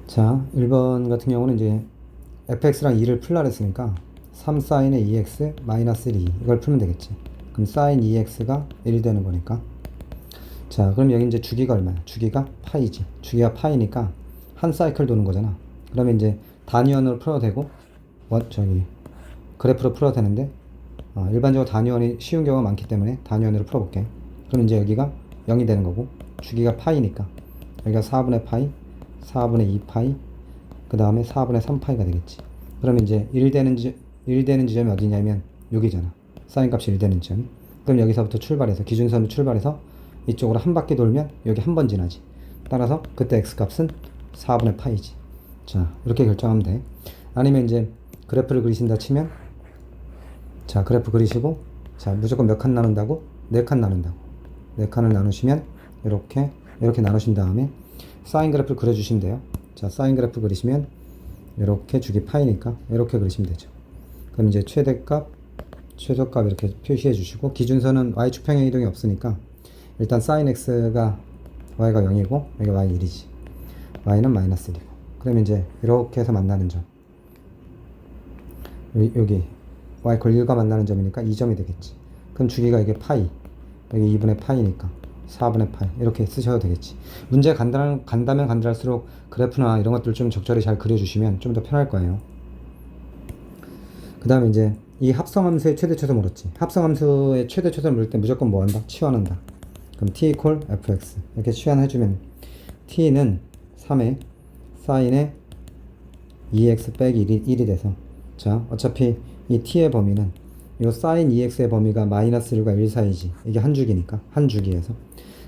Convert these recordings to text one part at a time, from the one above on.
자, 1번 같은 경우는 이제 fx랑 2를 풀라 그랬으니까 3 사인의 2x 마이너스 2 이걸 풀면 되겠지. 그럼 사인 2x가 1 되는 거니까. 자, 그럼 여기 이제 주기가 얼마야? 주기가 파이지. 주기가 파이니까 한 사이클 도는 거잖아. 그러면 이제 단위원으로 풀어도 되고, 그래프로 풀어도 되는데, 일반적으로 단위원이 쉬운 경우가 많기 때문에 단위원으로 풀어볼게. 그럼 이제 여기가 0이 되는 거고, 주기가 파이니까 여기가 4분의 파이, 4분의 2 파이, 그 다음에 4분의 3 파이가 되겠지. 그러면 이제 1 되는 지점이 어디냐면 여기잖아. 사인 값이 1 되는 지점이. 그럼 여기서부터 출발해서, 기준선으로 출발해서 이쪽으로 한 바퀴 돌면 여기 한 번 지나지. 따라서 그때 x 값은 4분의 파이지. 자, 이렇게 결정하면 돼. 아니면 이제 그래프를 그리신다 치면, 자, 그래프 그리시고, 자, 무조건 몇 칸 나눈다고? 4칸 나눈다고. 4칸을 나누시면 이렇게 나누신 다음에 사인 그래프를 그려주시면 돼요. 자, 사인 그래프 그리시면 이렇게 주기 파이니까 이렇게 그리시면 되죠. 그럼 이제 최대값, 최소값 이렇게 표시해 주시고, 기준선은 y축평행 이동이 없으니까 일단 sin x가 y가 0이고 여기 y 1이지. y는 마이너스 1이고. 그러면 이제 이렇게 해서 만나는 점, 여기 y 걸 1과 만나는 점이니까 2점이 되겠지. 그럼 주기가 이게 파이, 여기 2분의 파이니까 4분의 파이 이렇게 쓰셔도 되겠지. 문제 간다면 간단할수록 그래프나 이런 것들 좀 적절히 잘 그려주시면 좀 더 편할 거예요. 그 다음에 이제 이 합성함수의 최대 최소 물었지. 합성함수의 최대 최소를 물을 때 무조건 뭐 한다? 치환한다. 그럼 t equal fx 이렇게 치환해주면 t는 3에 사인의 2x 빼기 1이 돼서, 자, 어차피 이 t의 범위는 이 사인 2x의 범위가 마이너스 1과 1 사이지. 이게 한 주기니까, 한 주기에서.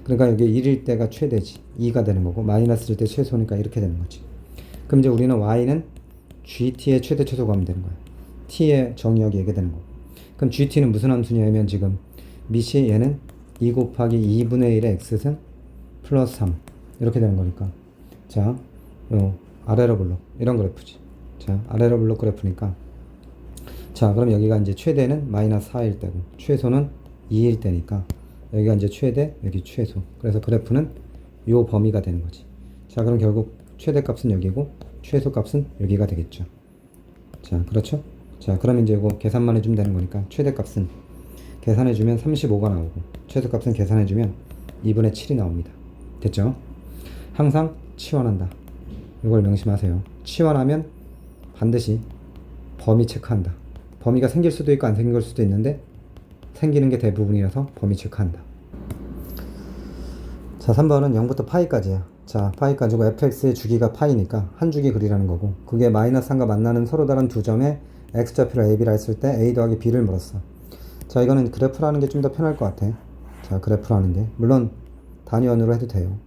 그러니까 여기 1일 때가 최대지. 2가 되는 거고, 마이너스 1일 때 최소니까 이렇게 되는 거지. 그럼 이제 우리는 y는 gt의 최대 최소 구하면 되는 거야. t의 정의역이 이게 되는 거고. 그럼 gt는 무슨 함수냐면 지금 밑이 얘는 2 곱하기 2분의 1의 x승 플러스 3 이렇게 되는 거니까, 자, 요 아래로 블록 이런 그래프지. 자, 아래로 블록 그래프니까, 자, 그럼 여기가 이제 최대는 마이너스 4일 때고 최소는 2일 때니까 여기가 이제 최대, 여기 최소. 그래서 그래프는 요 범위가 되는 거지. 자, 그럼 결국 최대값은 여기고 최소값은 여기가 되겠죠. 자, 그렇죠? 자, 그럼 이제 이거 계산만 해주면 되는 거니까 최대값은 계산해주면 35가 나오고 최소값은 계산해주면 2분의 7이 나옵니다. 됐죠? 항상 치환한다. 이걸 명심하세요. 치환하면 반드시 범위 체크한다. 범위가 생길 수도 있고 안 생길 수도 있는데 생기는 게 대부분이라서 범위 체크한다. 자, 3번은 0부터 파이까지야. 자, 파이까지고 fx의 주기가 파이니까 한 주기 그리라는 거고, 그게 마이너스 3과 만나는 서로 다른 두 점에 x좌표를 ab라 했을 때 a 더하기 b를 물었어. 자, 이거는 그래프라는 게 좀 더 편할 것 같아. 자, 그래프라는 게 물론 단위원으로 해도 돼요.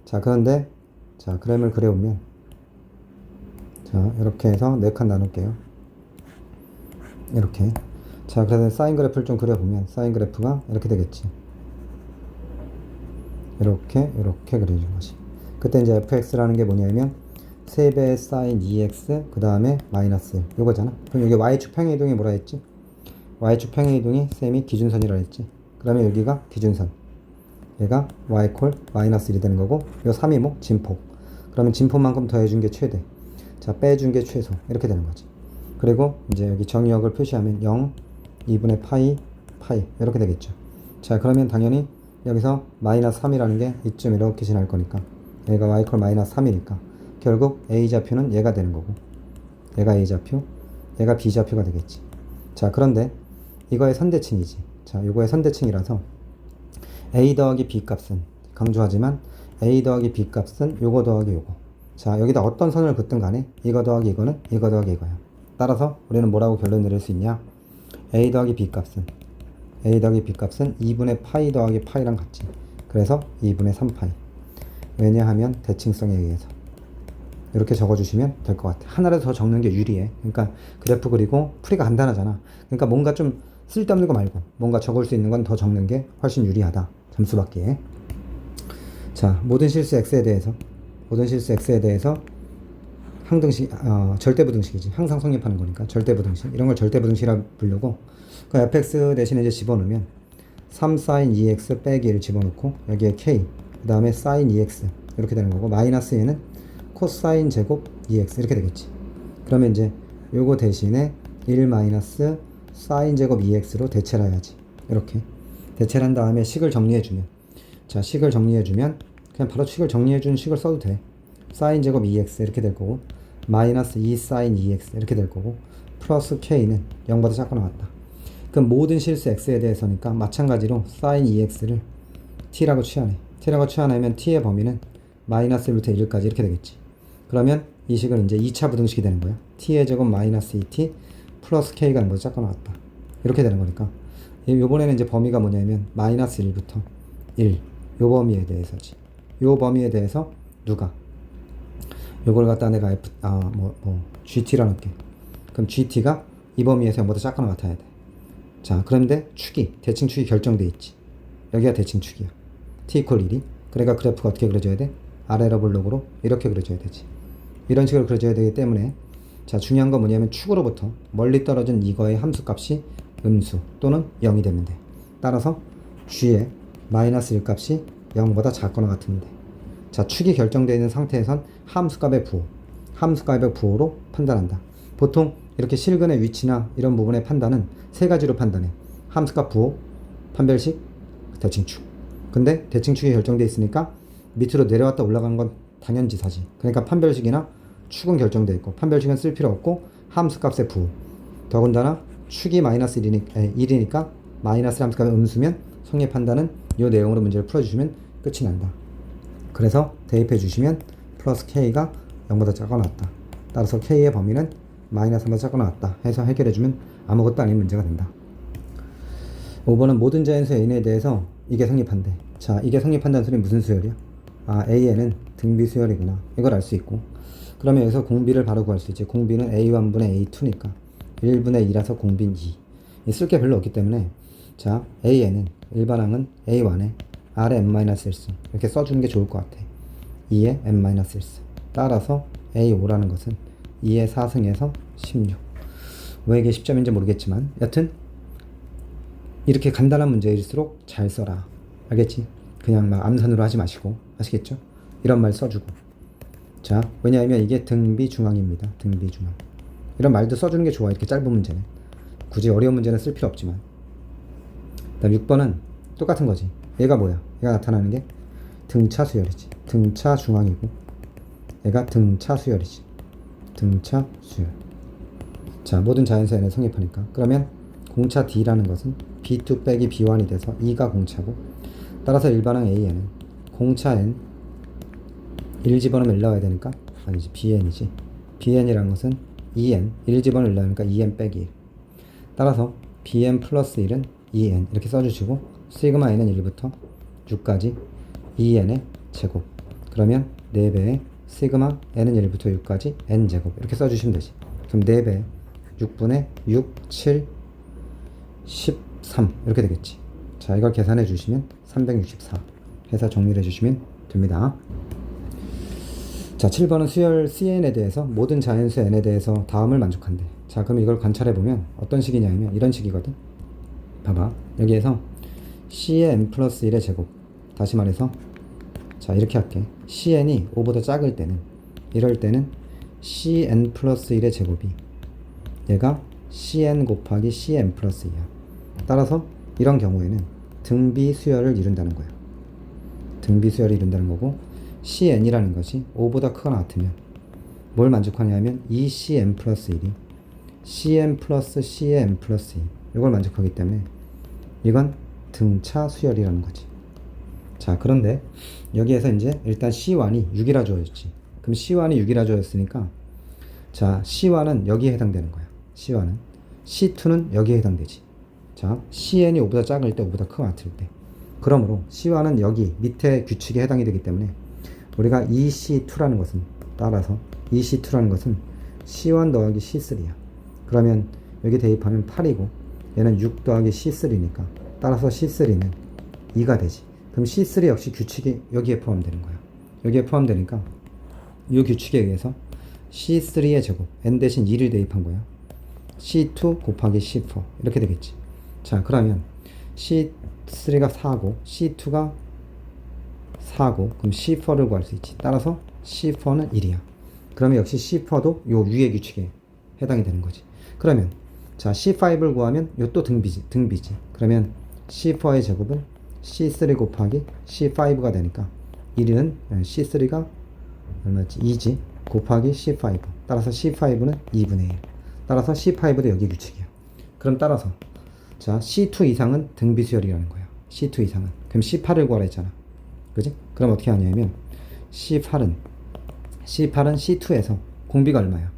자, 그런데 자, 그램을 그려보면, 자, 이렇게 해서 4칸 나눌게요. 이렇게. 자, 그래서 사인 그래프를 좀 그려보면 사인 그래프가 이렇게 되겠지. 이렇게 그려준 거지. 그때 이제 fx라는 게 뭐냐면 3배의 사인 2x 그 다음에 마이너스 1 요거잖아. 그럼 여기 y축 평행 이동이 뭐라 했지? y축 평행 이동이 쌤이 기준선이라 했지. 그러면 여기가 기준선, 얘가 y 콜 마이너스 1이 되는 거고, 요 3이 뭐? 진폭. 그러면 진폭만큼 더해준 게 최대, 자, 빼준 게 최소 이렇게 되는 거지. 그리고 이제 여기 정의역을 표시하면 0, 2분의 파이 이렇게 되겠죠. 자, 그러면 당연히 여기서 마이너스 3이라는 게 이쯤 이렇게 지날 거니까 얘가 y 콜 마이너스 3이니까 결국 a좌표는 얘가 되는 거고, 얘가 a좌표, 얘가 b좌표가 되겠지. 자, 그런데 이거의 선대칭이지. 자, 이거의 선대칭이라서 a 더하기 b 값은, 강조하지만 a 더하기 b 값은 요거 더하기 요거. 자, 여기다 어떤 선을 긋든 간에 이거 더하기 이거는 이거 더하기 이거야. 따라서 우리는 뭐라고 결론 내릴 수 있냐? a 더하기 b 값은 2분의 파이 더하기 파이랑 같지. 그래서 2분의 3파이. 왜냐하면 대칭성에 의해서. 이렇게 적어주시면 될 것 같아. 하나라도 더 적는 게 유리해. 그러니까 그래프 그리고 풀이가 간단하잖아. 그러니까 뭔가 좀 쓸데없는 거 말고 뭔가 적을 수 있는 건 더 적는 게 훨씬 유리하다. 점수 받기에. 자, 모든 실수 x에 대해서 항등식, 절대부등식이지. 항상 성립하는 거니까 절대부등식. 이런 걸 절대부등식이라고 부르고, 그 fx 대신에 이제 집어넣으면 3 sin 2x 빼기 1 집어넣고 여기에 k, 그 다음에 sin 2x 이렇게 되는 거고, 마이너스 얘는 코사인 제곱 EX 이렇게 되겠지. 그러면 이제 요거 대신에 1 마이너스 사인 제곱 EX로 대체를 해야지. 이렇게 대체를 한 다음에 식을 정리해주면, 자, 식을 정리해주면 그냥 바로 식을 정리해준 식을 써도 돼. 사인 제곱 EX 이렇게 될 거고, 마이너스 2 사인 EX 이렇게 될 거고, 플러스 K는 0보다 작거나 같다. 그럼 모든 실수 X에 대해서니까 마찬가지로 사인 EX를 T라고 취하네. T라고 취하면 T의 범위는 마이너스 1부터 1까지 이렇게 되겠지. 그러면 이 식은 이제 2차 부등식이 되는 거야. T의 제곱 마이너스 2T 플러스 K가 0보다 작거나 같다. 이렇게 되는 거니까. 요번에는 이제 범위가 뭐냐면 마이너스 1부터 1. 요 범위에 대해서지. 요 범위에 대해서 누가? 요걸 갖다 내가 GT라 놓을게. 그럼 GT가 이 범위에서 0보다 작거나 같아야 돼. 자, 그런데 축이, 대칭축이 결정돼 있지. 여기가 대칭축이야. T 이퀄 1이. 그러니까 그래프가 어떻게 그려져야 돼? 아래로 볼록으로 이렇게 그려져야 되지. 이런 식으로 그려져야 되기 때문에, 자, 중요한 건 뭐냐면 축으로부터 멀리 떨어진 이거의 함수값이 음수 또는 0이 되면 돼. 따라서 G의 마이너스 1 값이 0보다 작거나 같으면 돼. 자, 축이 결정되어 있는 상태에선 함수값의 부호로 판단한다. 보통 이렇게 실근의 위치나 이런 부분의 판단은 세 가지로 판단해. 함수값 부호, 판별식, 대칭축. 근데 대칭축이 결정되어 있으니까 밑으로 내려왔다 올라가는 건 당연지사지. 그러니까 판별식이나 축은 결정되어 있고, 판별식은 쓸 필요 없고, 함수값의 부호. 더군다나 축이 마이너스 1이니까 마이너스 함수값의 음수면 성립 판단은 이 내용으로 문제를 풀어주시면 끝이 난다. 그래서 대입해 주시면 플러스 K가 0보다 작거나 같다. 따라서 K의 범위는 마이너스 3보다 작거나 같다 해서 해결해 주면 아무것도 아닌 문제가 된다. 5번은 모든 자연수 N에 대해서 이게 성립한대. 자, 이게 성립한다는 소리는 무슨 수열이야? 아, AN은 등비 수열이구나. 이걸 알 수 있고, 그러면 여기서 공비를 바로 구할 수 있지. 공비는 A1분의 A2니까 1분의 2라서 공비는 2. 쓸 게 별로 없기 때문에, 자, AN은 일반항은 A1에 R에 n-1수 이렇게 써주는 게 좋을 것 같아. 2에 n-1수. 따라서 A5라는 것은 2의 4승에서 16. 왜 이게 10점인지 모르겠지만 여튼 이렇게 간단한 문제일수록 잘 써라. 알겠지? 그냥 막 암산으로 하지 마시고. 아시겠죠? 이런 말 써주고. 자, 왜냐하면 이게 등비중항입니다. 등비중항. 이런 말도 써주는 게 좋아. 이렇게 짧은 문제는. 굳이 어려운 문제는 쓸 필요 없지만. 그다음 6번은 똑같은 거지. 얘가 뭐야? 얘가 나타나는 게 등차 수열이지. 등차 중앙이고, 얘가 등차 수열이지. 등차 수열. 자, 모든 자연수 N에 성립하니까. 그러면 공차 D라는 것은 B2 빼기 B1이 돼서 2가 공차고, 따라서 일반항 AN은 공차 N 1 집어넣으면 1 나와야 되니까, 아니지, BN이지. BN이라는 것은 2N 1 집어넣으면 1 나오니까 2N 빼기 1. 따라서 BN 플러스 1은 2N 이렇게 써주시고, 시그마 N은 1부터 6까지 2N의 제곱. 그러면 4배의 시그마 N은 1부터 6까지 N제곱 이렇게 써주시면 되지. 그럼 4배 6분의 6, 7, 13 이렇게 되겠지. 자, 이걸 계산해 주시면 364 해서 정리를 해 주시면 됩니다. 자, 7번은 수열 CN에 대해서 모든 자연수 N에 대해서 다음을 만족한대. 자, 그럼 이걸 관찰해 보면 어떤 식이냐면 이런 식이거든. 봐봐, 여기에서 C의 n 플러스 1의 제곱. 다시 말해서, 자, 이렇게 할게. CN이 5보다 작을 때는, 이럴 때는 CN 플러스 1의 제곱이 얘가 CN 곱하기 CN 플러스 2야. 따라서 이런 경우에는 등비 수열을 이룬다는 거야. 등비 수열을 이룬다는 거고, CN이라는 것이 5보다 크거나 같으면 뭘 만족하냐면 2CN 플러스 1이 CN 플러스 CN 플러스 2 이걸 만족하기 때문에 이건 등차 수열이라는 거지. 자, 그런데 여기에서 이제 일단 C1이 6이라 주어졌지. 그럼 C1이 6이라 주어졌으니까, 자, C1은 여기에 해당되는 거야. C1은. C2는 여기에 해당되지. 자, CN이 5보다 작을 때, 5보다 크거나 같을 때. 그러므로 C1은 여기 밑에 규칙에 해당이 되기 때문에 우리가 EC2라는 것은, 따라서 EC2라는 것은 C1 더하기 C3야. 그러면 여기 대입하면 8이고 얘는 6 더하기 C3니까 따라서 C3는 2가 되지. 그럼 C3 역시 규칙이 여기에 포함되는 거야. 여기에 포함되니까 이 규칙에 의해서 C3의 제곱 n 대신 2를 대입한 거야. C2 곱하기 C4 이렇게 되겠지. 자, 그러면 C3가 4고 C2가 4고 그럼 C4를 구할 수 있지. 따라서 C4는 1이야. 그러면 역시 C4도 요 위의 규칙에 해당이 되는 거지. 그러면 자 C5를 구하면 요 또 등비지. 그러면 C4의 제곱은 C3 곱하기 C5가 되니까 1위는 C3가 얼마였지? 2지 곱하기 C5. 따라서 C5는 2분의 1. 따라서 C5도 여기 규칙이야. 그럼 따라서 자 C2 이상은 등비수열이라는 거야. C2 이상은. 그럼 C8을 구하라 했잖아. 그지? 그럼 어떻게 하냐면 C8은 C2에서 공비가 얼마야?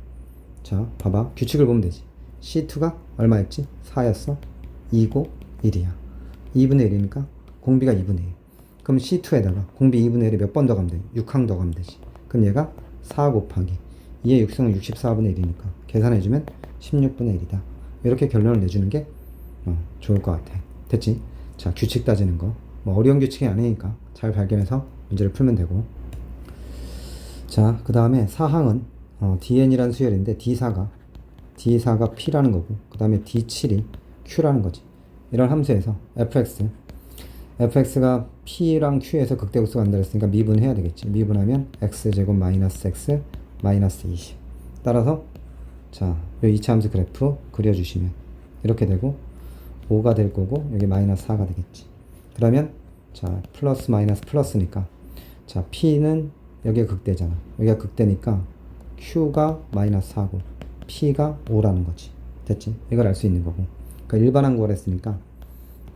자 봐봐. 규칙을 보면 되지. C2가 얼마였지? 4였어. 2고 1이야. 2분의 1이니까 공비가 2분의 1. 그럼 C2에다가 공비 2분의 1에 몇 번 더 가면 돼? 6항 더 가면 되지. 그럼 얘가 4 곱하기 2의 6승은 64분의 1이니까 계산해주면 16분의 1이다. 이렇게 결론을 내주는 게 좋을 것 같아. 됐지? 자 규칙 따지는 거 뭐 어려운 규칙이 아니니까 잘 발견해서 문제를 풀면 되고. 자 그 다음에 4항은 dn이라는 수열인데 D4가 P라는 거고, 그 다음에 D7이 Q라는 거지. 이런 함수에서 fx가 P랑 Q에서 극대극소가 간다 했으니까 미분해야 되겠지. 미분하면 x제곱 마이너스 x 마이너스 20. 따라서 자, 이 2차 함수 그래프 그려주시면 이렇게 되고 5가 될 거고 여기 마이너스 4가 되겠지. 그러면 자 플러스 마이너스 플러스니까 자 P는 여기가 극대잖아. 여기가 극대니까 Q가 마이너스 4고 P가 5라는 거지. 됐지? 이걸 알 수 있는 거고. 그러니까 일반항 구하랬으니까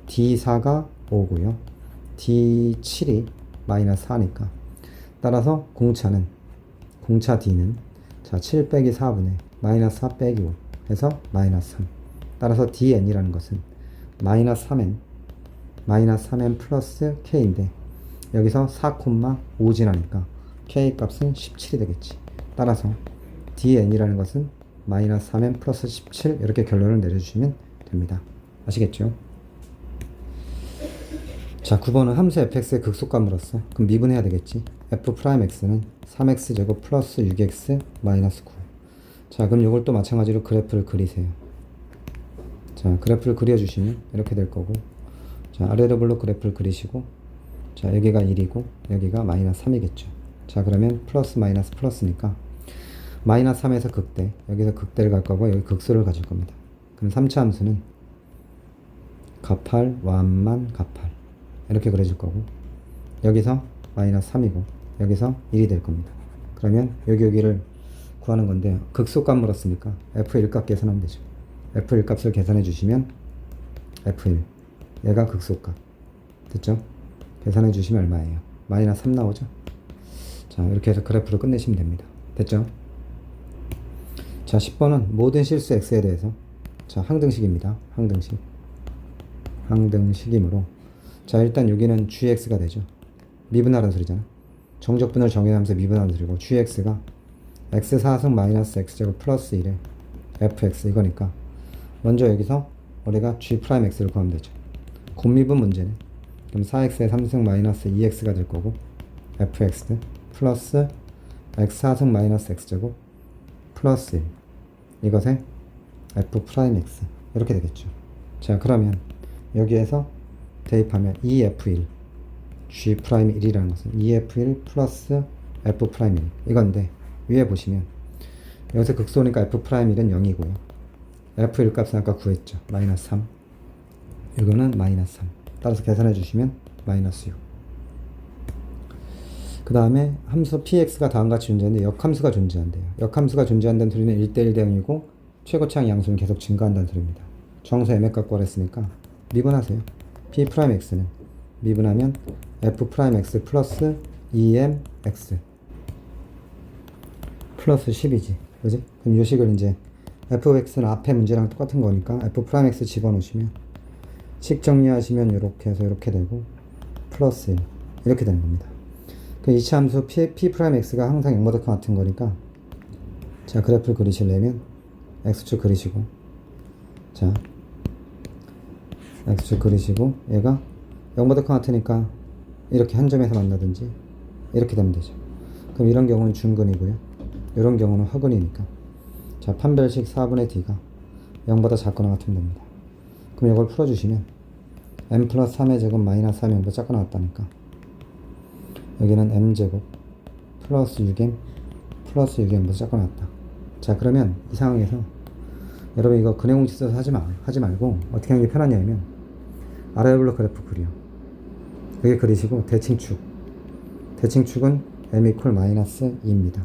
D4가 5고요. D7이 마이너스 4니까 따라서 공차 D는 자 7 빼기 4분의 마이너스 4 빼기 5 해서 마이너스 3. 따라서 dn이라는 것은 마이너스 3n 플러스 k인데 여기서 4,5 지나니까 k 값은 17이 되겠지. 따라서 dn이라는 것은 마이너스 3n 플러스 17 이렇게 결론을 내려주시면 됩니다. 아시겠죠? 자 9번은 함수 fx의 극소값으로서 그럼 미분해야 되겠지. f'x는 3x제곱 플러스 6x 마이너스 9. 자 그럼 이걸 또 마찬가지로 그래프를 그리세요. 자 그래프를 그려주시면 이렇게 될 거고, 자 아래로 블록 그래프를 그리시고 자 여기가 1이고 여기가 마이너스 3이겠죠. 자 그러면 플러스 마이너스 플러스니까 마이너스 3에서 극대, 여기서 극대를 갈 거고 여기 극소를 가질 겁니다. 그럼 3차 함수는 값8 완만 값8 이렇게 그려질 거고 여기서 마이너스 3이고 여기서 1이 될 겁니다. 그러면 여기를 구하는 건데 극소값 물었으니까 f1값 계산하면 되죠. f1값을 계산해 주시면 f1 얘가 극소값 됐죠? 계산해 주시면 얼마예요? 마이너스 3 나오죠? 자 이렇게 해서 그래프를 끝내시면 됩니다. 됐죠? 자 10번은 모든 실수 x에 대해서 자 항등식입니다. 항등식이므로 자 일단 여기는 gx가 되죠. 미분하라는 소리잖아. 정적분을 정의하면서 미분하는 소리고 gx가 x 4승 마이너스 x제곱 플러스 1에 fx 이거니까 먼저 여기서 우리가 g'x를 구하면 되죠. 곱미분 문제네. 그럼 4x에 3승 마이너스 2x가 될 거고 fx 플러스 x 4승 마이너스 x제곱 플러스 1 이것에 f'x 이렇게 되겠죠. 자 그러면 여기에서 대입하면 2f1 g'1이라는 것은 2f1 플러스 f'1 이건데 위에 보시면 여기서 극소니까 f'1은 0이고요. f1 값은 아까 구했죠. 마이너스 3 이거는 마이너스 3 따라서 계산해 주시면 마이너스 6. 그 다음에 함수 px가 다음같이 존재하는데 역함수가 존재한대요. 역함수가 존재한다는 소리는 1대1 대 0이고 최고차항 양수는 계속 증가한다는 소리입니다. 정수 mx 갖고 하랬으니까 미분하세요. p'x는 미분하면 f'x 플러스 2mx 플러스 10이지. 그지? 그럼 이 식을 이제 fx는 앞에 문제랑 똑같은 거니까 f'x 집어넣으시면 식 정리하시면 이렇게 해서 이렇게 되고 플러스 1 이렇게 되는 겁니다. 그 이차 함수 p'x가 항상 0보다 같은 거니까 자 그래프를 그리시려면 x축 그리시고 자 x축 그리시고 얘가 0보다 같으니까 이렇게 한 점에서 만나든지 이렇게 되면 되죠. 그럼 이런 경우는 중근이고요. 이런 경우는 허근이니까 자 판별식 4분의 d가 0보다 작거나 같으면 됩니다. 그럼 이걸 풀어주시면 m 플러스 3의 제곱 마이너스 3이 0보다 작거나 같다니까 여기는 m제곱 플러스 6m 플러스 6m보다 작거나 같다. 자, 그러면 이 상황에서 여러분 이거 근해공식 써서 하지 말고 어떻게 하는 게 편하냐면 아라이블로 그래프 그려. 그게 그리시고 대칭축은 m 이퀄 마이너스 2입니다.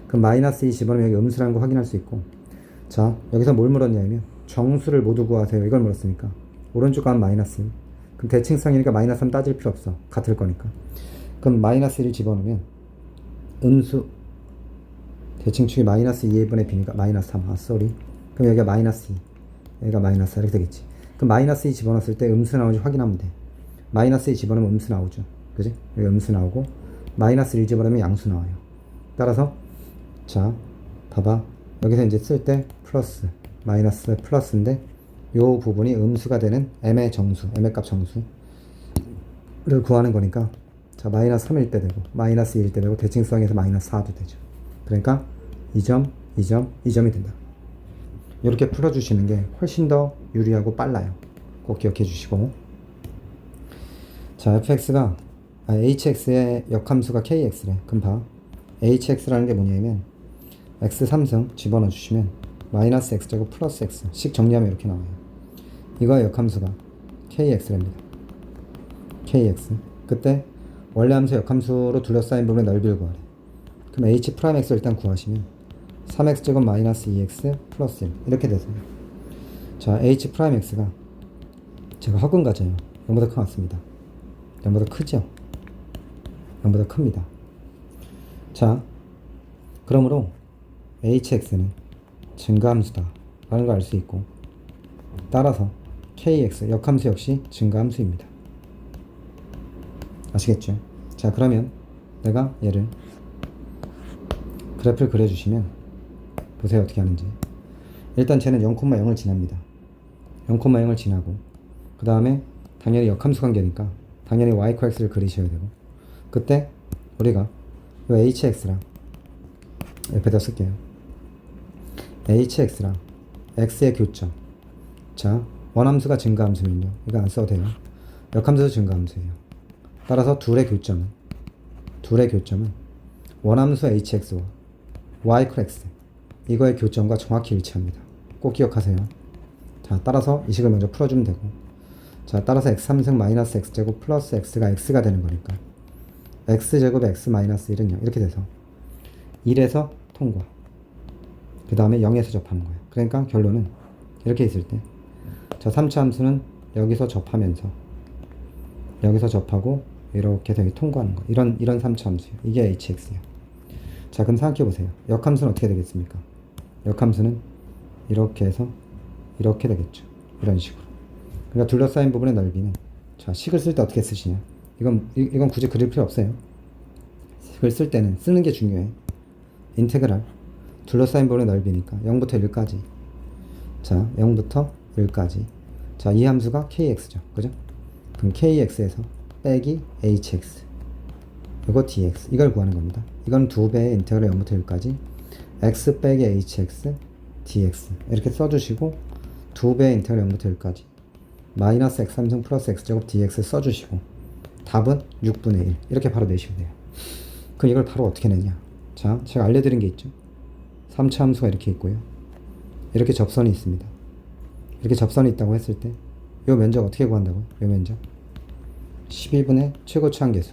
그럼 마이너스 2 집어넣으면 여기 음수라는 거 확인할 수 있고, 자, 여기서 뭘 물었냐면 정수를 모두 구하세요. 이걸 물었으니까 오른쪽 가면 마이너스 1. 그럼 대칭성이니까 마이너스 3 따질 필요 없어. 같을 거니까. 그럼 마이너스 1을 집어넣으면 음수 대칭축이 마이너스 2분의 b니까 마이너스 3. 그럼 여기가 마이너스 2, 여기가 마이너스 4 이렇게 되겠지. 그럼 마이너스 2 집어넣었을 때 음수 나오는지 확인하면 돼. 마이너스 2 집어넣으면 음수 나오죠. 그지? 여기 음수 나오고 마이너스 1 집어넣으면 양수 나와요. 따라서 자, 봐봐. 여기서 이제 쓸 때 플러스, 마이너스, 플러스인데 요 부분이 음수가 되는 m의 정수, m의 값 정수를 구하는 거니까, 자, 마이너스 3일 때 되고 마이너스 2일 때 되고 대칭성에서 마이너스 4도 되죠. 그러니까 2점, 2점, 2점이 된다. 이렇게 풀어주시는 게 훨씬 더 유리하고 빨라요. 꼭 기억해 주시고. 자, hx의 역함수가 kx래. 그럼 봐. hx라는 게 뭐냐면 x 3승 집어넣어 주시면 마이너스 x제곱 플러스 x 식 정리하면 이렇게 나와요. 이거의 역함수가 kx랍니다. kx. 그때 원래 함수 역함수로 둘러싸인 부분의 넓이를 구하래. 그럼 h 프라임 x를 일단 구하시면 3x제곱 마이너스 2x 플러스 1 이렇게 되세요. 자, h 프라임 x가 제가 허근 가져요. 0보다 큰 것 같습니다. 0보다 크죠? 0보다 큽니다. 자, 그러므로 hx는 증가함수다 라는 걸 알 수 있고, 따라서 kx 역함수 역시 증가함수입니다. 아시겠죠? 자, 그러면 내가 얘를 그래프를 그려주시면 보세요. 어떻게 하는지. 일단 쟤는 0,0을 지납니다. 0,0을 지나고 그 다음에 당연히 역함수 관계니까 당연히 y, x를 그리셔야 되고, 그때 우리가 이 hx랑 옆에다 쓸게요. hx랑 x의 교점. 자, 원함수가 증가함수면요, 이거 안 써도 돼요. 역함수도 증가함수예요. 따라서 둘의 교점은 원함수 hx와 y, x 이거의 교점과 정확히 일치합니다. 꼭 기억하세요. 자, 따라서 이 식을 먼저 풀어주면 되고, 자, 따라서 x 3승 마이너스 x제곱 플러스 x가 x가 되는 거니까 x제곱 x 마이너스 1은 0 이렇게 돼서 1에서 통과, 그 다음에 0에서 접하는 거예요. 그러니까 결론은 이렇게 있을 때, 자, 3차 함수는 여기서 접하면서 여기서 접하고 이렇게 되게 통과하는 거, 이런 3차 함수예요. 이게 hx예요. 자, 그럼 생각해 보세요. 역함수는 어떻게 되겠습니까? 역함수는 이렇게 해서 이렇게 되겠죠. 이런 식으로. 그러니까 둘러싸인 부분의 넓이는, 자, 식을 쓸 때 어떻게 쓰시냐? 이건 굳이 그릴 필요 없어요. 식을 쓸 때는 쓰는 게 중요해. 인테그랄 둘러싸인 부분의 넓이니까 0부터 1까지. 자, 0부터 1까지. 자, 이 함수가 kx죠. 그죠? 그럼 kx에서 빼기 hx, 이거 dx, 이걸 구하는 겁니다. 이건 2배의 인테그랄 0부터 1까지 x 빼기 hx dx 이렇게 써주시고, 2배의 인테그랄 0부터 1까지 마이너스 x 3승 플러스 x제곱 dx 써주시고, 답은 6분의 1 이렇게 바로 내시면 돼요. 그럼 이걸 바로 어떻게 내냐? 자, 제가 알려드린 게 있죠. 3차 함수가 이렇게 있고요. 이렇게 접선이 있습니다. 이렇게 접선이 있다고 했을 때 이 면적 어떻게 구한다고요? 이 면적 12분의 최고치 한계수,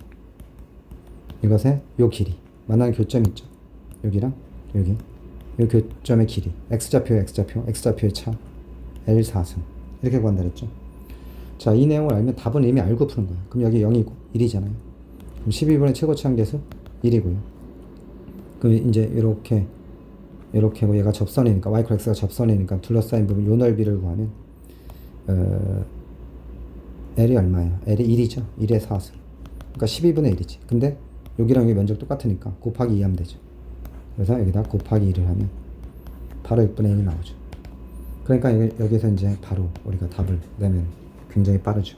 이것의 요 길이, 만나는 교점 있죠. 여기랑 여기, 요 교점의 길이, x좌표의 차 L4승 이렇게 구한다 그랬죠. 자, 이 내용을 알면 답은 이미 알고 푸는 거예요. 그럼 여기 0이고 1이잖아요. 그럼 12분의 최고치 한계수 1이고요. 그럼 이제 이렇게 하고 얘가 접선이니까 y, x가 접선이니까 둘러싸인 부분 요 넓이를 구하면 L이 얼마예요? L이 1이죠. 1의 4승. 그러니까 12분의 1이지. 근데 여기랑 여기 면적 똑같으니까 곱하기 2 하면 되죠. 그래서 여기다 곱하기 2를 하면 바로 6분의 1이 나오죠. 그러니까 여기서 이제 바로 우리가 답을 내면 굉장히 빠르죠.